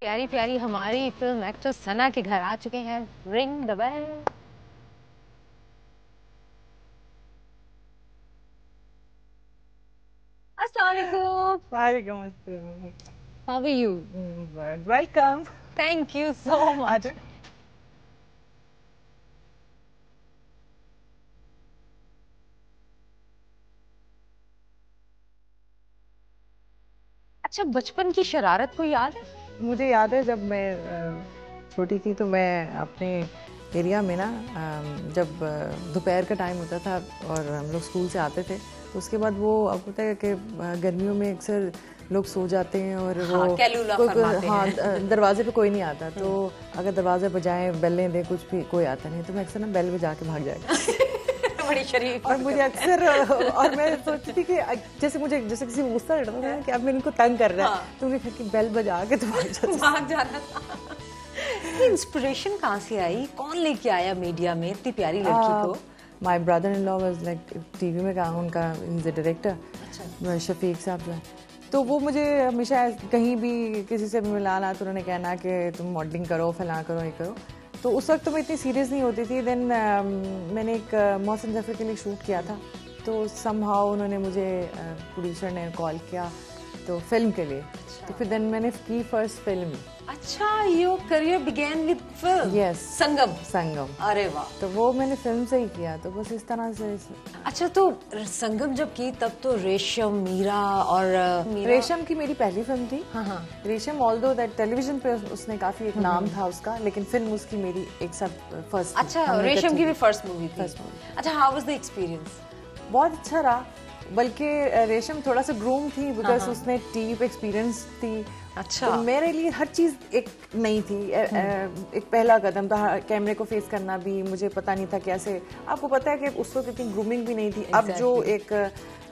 प्यारी प्यारी हमारी फिल्म एक्ट्रेस सना के घर आ चुके हैं। Ring the bell. अस्सलाम वालेकुम। वालेकुम अस्सलाम। How are you? Welcome. Thank you so much. अच्छा, बचपन की शरारत को याद है? मुझे याद है जब मैं छोटी थी तो मैं अपने एरिया में ना जब दोपहर का टाइम होता था और हम लोग स्कूल से आते थे तो उसके बाद वो अब होता है कि गर्मियों में अक्सर लोग सो जाते हैं और हाँ, वो कैलूला फरमाते हाँ हैं। दरवाजे पे कोई नहीं आता तो अगर दरवाजे बजाएं बेलें दें कुछ भी कोई आता नहीं तो मैं अक्सर ना बेल बजा के भाग जाएगा। बड़ी शरीफ। और मुझे अक्सर और मैं सोचती थी कि जैसे किसी को गुस्सा चढ़ता था कि अब मैं इनको तंग कर रहा है हाँ। तो उन्हें फिर की बेल बजा के तो भाग जाना था। इंस्पिरेशन कहाँ से आई? कौन लेके आया मीडिया में इतनी प्यारी लड़की को? My brother in law was like TV में काम उनका इज अ डायरेक्टर। अच्छा। शफीक साहब जो है तो वो मुझे हमेशा कहीं भी किसी से मिलाना तो उन्होंने कहना कि तुम मॉडलिंग करो फला करो ये करो। तो उस वक्त तो मैं इतनी सीरियस नहीं होती थी। देन मैंने एक मोहसिन जफर के लिए शूट किया था तो समहाउ उन्होंने मुझे प्रोड्यूसर ने कॉल किया तो फिल्म के लिए। तो फिर देन मैंने की फर्स्ट फिल्म। अच्छा, your career begin with film. Yes, Sangam. Sangam. अरे वाह। तो वो मैंने फिल्म से ही किया तो बस इस तरह से। अच्छा, तो संगम जब की तब तो रेशम, मीरा और रेशम की मेरी पहली फिल्म थी। हाँ हाँ। रेशम ऑल्दो दैट टेलीविजन पे उसने काफी एक नाम था उसका, लेकिन फिल्म उसकी मेरी एक सब फर्स्ट। अच्छा, रेशम की भी फर्स्ट मूवी थी। First movie. अच्छा, हाउ वाज द एक्सपीरियंस? बहुत अच्छा रहा, बल्कि रेशम थोड़ा सा ग्रूम थी बिकॉज उसने टीवी पे एक्सपीरियंस थी। अच्छा। तो मेरे लिए हर चीज एक नई थी। एक पहला कदम था, कैमरे को फेस करना भी मुझे पता नहीं था कैसे। आपको पता है कि उस वक्त इतनी ग्रूमिंग भी नहीं थी। अब जो एक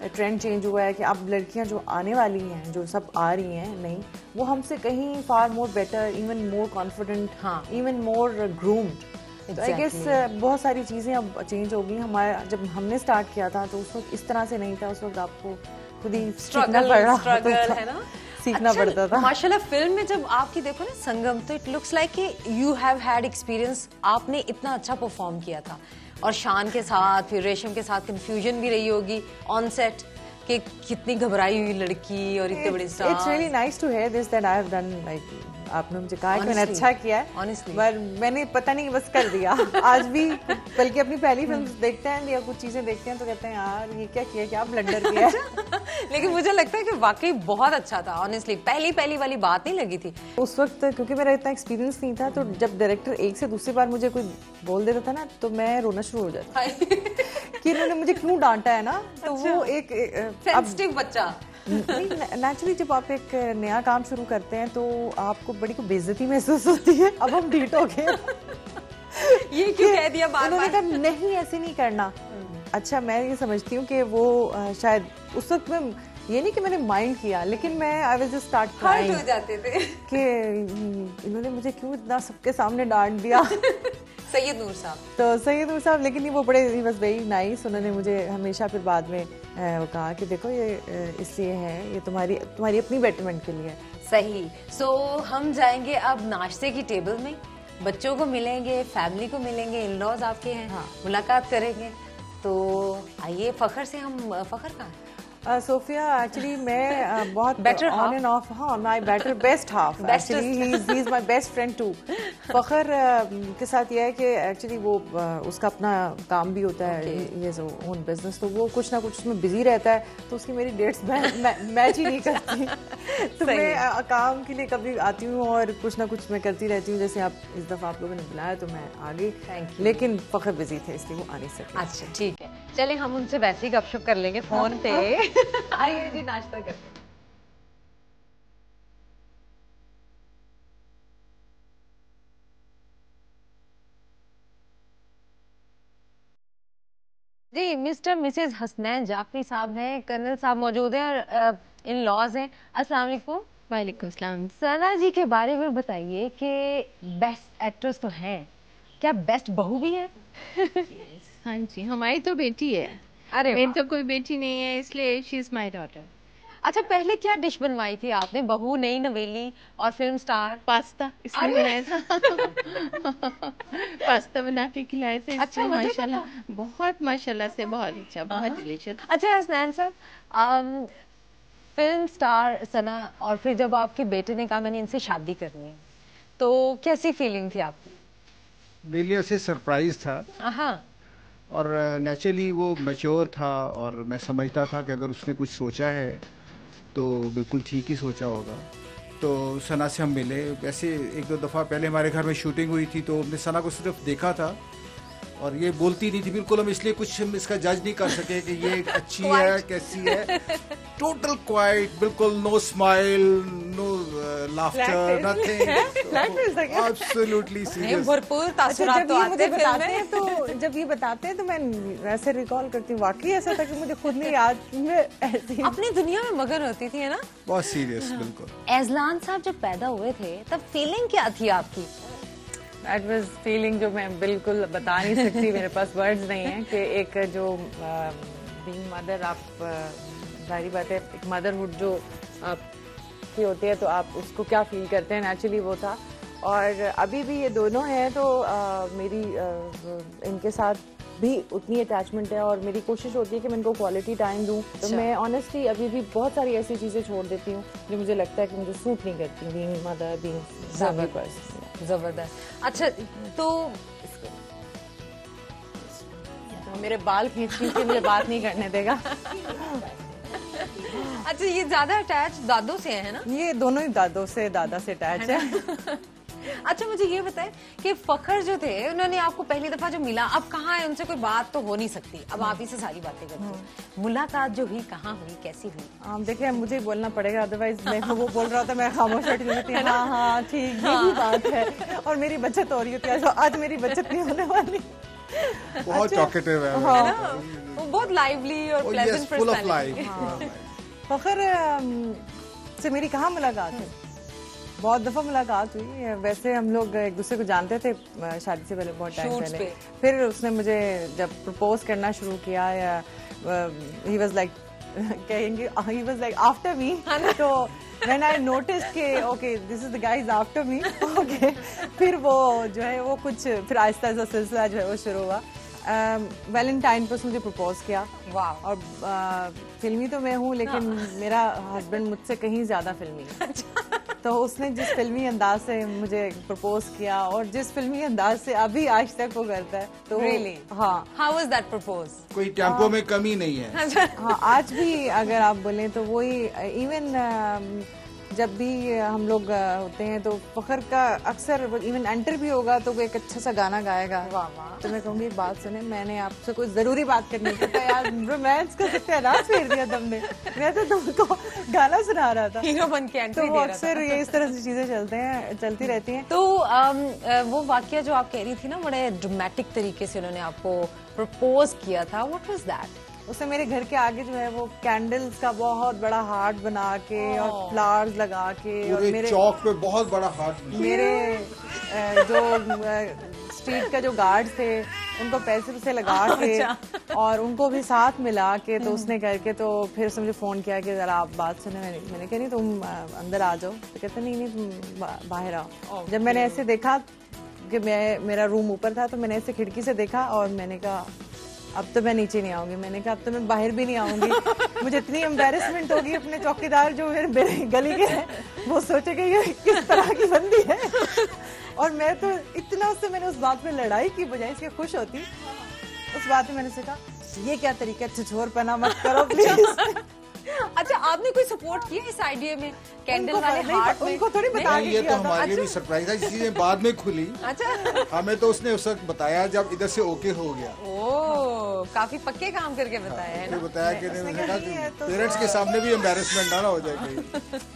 ट्रेंड चेंज हुआ है कि अब लड़कियां जो आने वाली हैं, जो सब आ रही हैं नहीं, वो हमसे कहीं far more better, even more confident, even more groomed. तो आई गेस बहुत सारी चीज़ें अब चेंज हो गई। हमारा जब हमने स्टार्ट किया था तो उस वक्त इस तरह से नहीं था। उस वक्त आपको खुद ही सीखना पड़ रहा स्ट्रगल है ना, सीखना पड़ता था। माशाल्लाह फिल्म में जब आपकी देखो ना संगम, तो इट लुक्स लाइक कि यू हैव हैड एक्सपीरियंस। आपने इतना अच्छा परफॉर्म किया था और शान के साथ, फिर रेशम के साथ कंफ्यूजन भी रही होगी ऑन सेट कि कितनी घबराई हुई लड़की और इतने बड़े star. It's really nice to hear this that I have done. Like आपने मुझे कहा कि मैंने अच्छा किया है, ऑनेस्टली, पर मैंने पता नहीं बस कर दिया। आज भी बल्कि अपनी पहली फिल्म देखते हैं या कुछ चीजें देखते हैं तो कहते हैं यार ये क्या किया, क्या ब्लंडर किया। लेकिन मुझे लगता है कि वाकई बहुत अच्छा था। ऑनेस्टली पहली वाली बात नहीं लगी थी उस वक्त, क्योंकि मेरा इतना एक्सपीरियंस नहीं था। तो जब डायरेक्टर एक से दूसरी बार मुझे कोई बोल देता था ना तो मैं रोना शुरू हो जाती कि इन्होंने मुझे क्यों डांटा है ना। तो वो एक सेंसिटिव बच्चा। नेचुरली जब आप एक नया काम शुरू करते हैं तो आपको बड़ी को बेइज्जती महसूस होती है। अब हम ढीठ हो गए। ये क्यों कह दिया बार उन्होंने बार? कहा नहीं ऐसे नहीं करना। अच्छा, मैं ये समझती हूँ कि वो शायद उस वक्त में ये नहीं कि मैंने माइंड किया, लेकिन मैं I was just start crying हो जाते थे कि इन्होंने मुझे क्यों इतना सबके सामने डांट दिया। सैयद नूर साहब। तो सैयद नूर साहब, लेकिन वो बड़े ही बस वेरी नाइस। उन्होंने मुझे हमेशा फिर बाद में वो कहा कि देखो ये इसलिए है, ये तुम्हारी अपनी बेटरमेंट के लिए है। सही। सो हम जाएंगे अब नाश्ते की टेबल में, बच्चों को मिलेंगे, फैमिली को मिलेंगे, इन लॉज आपके हैं। हाँ। मुलाकात करेंगे। तो आइए, फखर से हम फखर कहाँ है? सोफिया, एक्चुअली मैं बहुत Better ऑन एंड ऑफ, हाँ my best half, actually he is my best friend too. Fakhar के साथ ये है कि एक्चुअली वो उसका अपना काम भी होता है, ये जो ओन बिजनेस, तो वो कुछ ना कुछ उसमें बिजी रहता है तो उसकी मेरी डेट्स मैच ही नहीं करती। तो मैं काम के लिए कभी आती हूँ और कुछ ना कुछ मैं करती रहती हूँ। जैसे आप इस दफ़ा आप लोगों ने बुलाया तो मैं आ गई, लेकिन फखर बिजी थे इसलिए वो आ नहीं सके। अच्छा ठीक है, चले हम उनसे वैसे ही गपशप कर लेंगे फोन पे। आइए जी, नाश्ता करते हैं। जी, मिस्टर मिसेस हसनैन जाफरी साहब हैं, कर्नल साहब मौजूद हैं और इन लॉज हैं। अस्सलाम वालेकुम। वालेकुम सलाम। सना जी के बारे में बताइए कि बेस्ट एक्ट्रेस तो हैं, क्या बेस्ट बहू भी है? हाँ जी, हमारी तो बेटी है। अरे मेरी तो कोई बेटी नहीं है, इसलिए शी इज माय डॉटर। अच्छा, पहले क्या डिश बनवाई थी आपने? बहू, नई नवेली और फिल्म स्टार? पास्ता इसमें बनाया था। पास्ता बना के खिलाए थे। अच्छा, माशाल्लाह, बहुत माशाल्लाह से बहुत अच्छा, बहुत डिलीशियस। अच्छा हसनैन साहब, फिल्म स्टार सना, और फिर जब आपके बेटे ने कहा मैंने इनसे शादी करनी है, तो कैसी फीलिंग थी आपकी? मेरे लिए उसे सरप्राइज था, हाँ। और नेचुरली वो मैच्योर था, और मैं समझता था कि अगर उसने कुछ सोचा है तो बिल्कुल ठीक ही सोचा होगा। तो सना से हम मिले, वैसे एक दो दफ़ा पहले हमारे घर में शूटिंग हुई थी, तो हमने सना को सिर्फ देखा था, और ये बोलती नहीं थी बिल्कुल, हम इसलिए कुछ हम इसका जज नहीं कर सके कि ये अच्छी है कैसी है। टोटल क्वाइट, बिल्कुल no smile, no laughter, nothing, absolutely serious. भरपूर अच्छा, तासुरात जब तो ये आते मुझे फिल्म बताते में। हैं तो जब ये बताते हैं तो मैं ऐसे रिकॉल करती हूँ, वाकई ऐसा था कि मुझे खुद नहीं याद, मैं ऐसी अपनी दुनिया में मगन होती थी, है ना? बहुत सीरियस, बिल्कुल। एजलान साहब जब पैदा हुए थे तब फीलिंग क्या थी आपकी? दैट वाज फीलिंग जो मैं बिल्कुल बता नहीं सकती, मेरे पास वर्ड्स नहीं हैं कि एक जो बीइंग मदर, आप जाहिर बात है एक मदरहुड जो आपकी होती है तो आप उसको क्या फील करते हैं, नेचुरली वो था। और अभी भी ये दोनों हैं तो मेरी इनके साथ भी उतनी अटैचमेंट है, और मेरी कोशिश होती है कि मैं इनको क्वालिटी टाइम दूं। तो मैं ऑनेस्टली अभी भी बहुत सारी ऐसी चीज़ें छोड़ देती हूँ जो मुझे लगता है कि मुझे सूट नहीं करती, being mother, being family person. जबरदस्त। अच्छा, तो मेरे बाल खींच के मुझे बात नहीं करने देगा। अच्छा, ये ज्यादा अटैच दादों से है ना? ये दोनों ही दादा से अटैच है। अच्छा, मुझे ये बताएं कि फखर जो थे उन्होंने आपको पहली दफा जो मिला, अब कहाँ है, उनसे कोई बात तो हो नहीं सकती, अब आप ही से सारी बातें करते हैं। मुलाकात जो हुई कहाँ हुई, कैसी हुई? देखिए, मुझे बोलना पड़ेगा, अदरवाइज मैं वो बोल रहा था, मैं खामोश बैठी रहती हूँ। हाँ हाँ ठीक, यही बात है, और मेरी बचत हो रही होती है, आज मेरी बचत नहीं होने वाली। बहुत टॉकेटिव है, ना? वो बहुत लाइवली और प्लेजेंट पर्सनालिटी। फखर से मेरी कहाँ मुलाकात है? बहुत दफा मुलाकात हुई। वैसे हम लोग एक दूसरे को जानते थे शादी से पहले, बहुत टाइम पहले। फिर उसने मुझे जब प्रपोज करना शुरू किया, या ही वाज लाइक कहेंगे, he was like after me, तो व्हेन आई नोटिस के okay this is the guy is after me, okay, फिर वो जो है वो कुछ फिर आहिस्ता आहिस्ता सिलसिला जो है वो शुरू हुआ। वैलेंटाइन पर मुझे प्रपोज किया। वाह। और फिल्मी तो मैं हूँ, लेकिन मेरा हस्बैंड मुझसे कहीं ज्यादा फिल्मी है। तो उसने जिस फिल्मी अंदाज से मुझे प्रपोज किया, और जिस फिल्मी अंदाज से अभी आज तक वो करता है, तो really? हाँ। How was that propose? कोई टेम्पो में कमी नहीं है। हाँ, आज भी अगर आप बोलें तो वही, इवन जब भी हम लोग होते हैं तो फखर का अक्सर इवन एंटर भी होगा तो वो एक अच्छा सा गाना गाएगा। तो मैं कहूँगी एक बात सुने, मैंने आपसे कोई जरूरी बात करनी थी, यार रोमांस का सत्यानाश फेर दिया तुमने, मैं तो तुमको गाना सुना रहा था, हीरो बन के एंट्री तो दे रहा अक्सर ये इस तरह से चीजें चलती रहती हैं। तो वो वाकया जो आप कह रही थी ना, बड़े ड्रामेटिक तरीके से उन्होंने आपको प्रपोज किया था, व्हाट वाज दैट? उसने मेरे घर के आगे जो है वो कैंडल्स का बहुत बड़ा हार्ट बना के और फ्लावर्स लगा के, और मेरे चौक पे बहुत बड़ा हार्ट, मेरे जो स्ट्रीट का जो गार्ड थे उनको पैसे से लगा के और उनको भी साथ मिला के, तो उसने करके, तो फिर उसने मुझे फोन किया कि जरा आप बात सुने। मैंने कहा नहीं, तुम अंदर आ जाओ। तो कहते नहीं तुम बाहर आओ। जब मैंने ऐसे देखा कि मेरा रूम ऊपर था, तो मैंने ऐसे खिड़की से देखा और मैंने कहा अब तो मैं नीचे नहीं आऊंगी। मैंने कहा अब तो मैं बाहर भी नहीं आऊंगी। मुझे इतनी एम्बेरसमेंट होगी, अपने चौकीदार जो मेरे गली के हैं वो सोचेंगे ये किस तरह की बंदी है। और मैं तो इतना उससे मैंने उस बात पे लड़ाई की बजाय इसके खुश होती, उस बात में मैंने से कहा ये क्या तरीका, छिछोरपना मत करो प्लीज। अच्छा, आपने कोई सपोर्ट किया इस आइडिया में, कैंडल वाले हार्ट में? उनको थोड़ी बता के ये तो हमारे लिए भी सरप्राइज है, चीजें बाद में खुली। अच्छा, हमें तो उसने उस वक्त बताया जब इधर से ओके हो गया। ओ, काफी पक्के काम करके बताया है ना? बताया कि पेरेंट्स के सामने भी एम्बेरसमेंट ना हो जाए।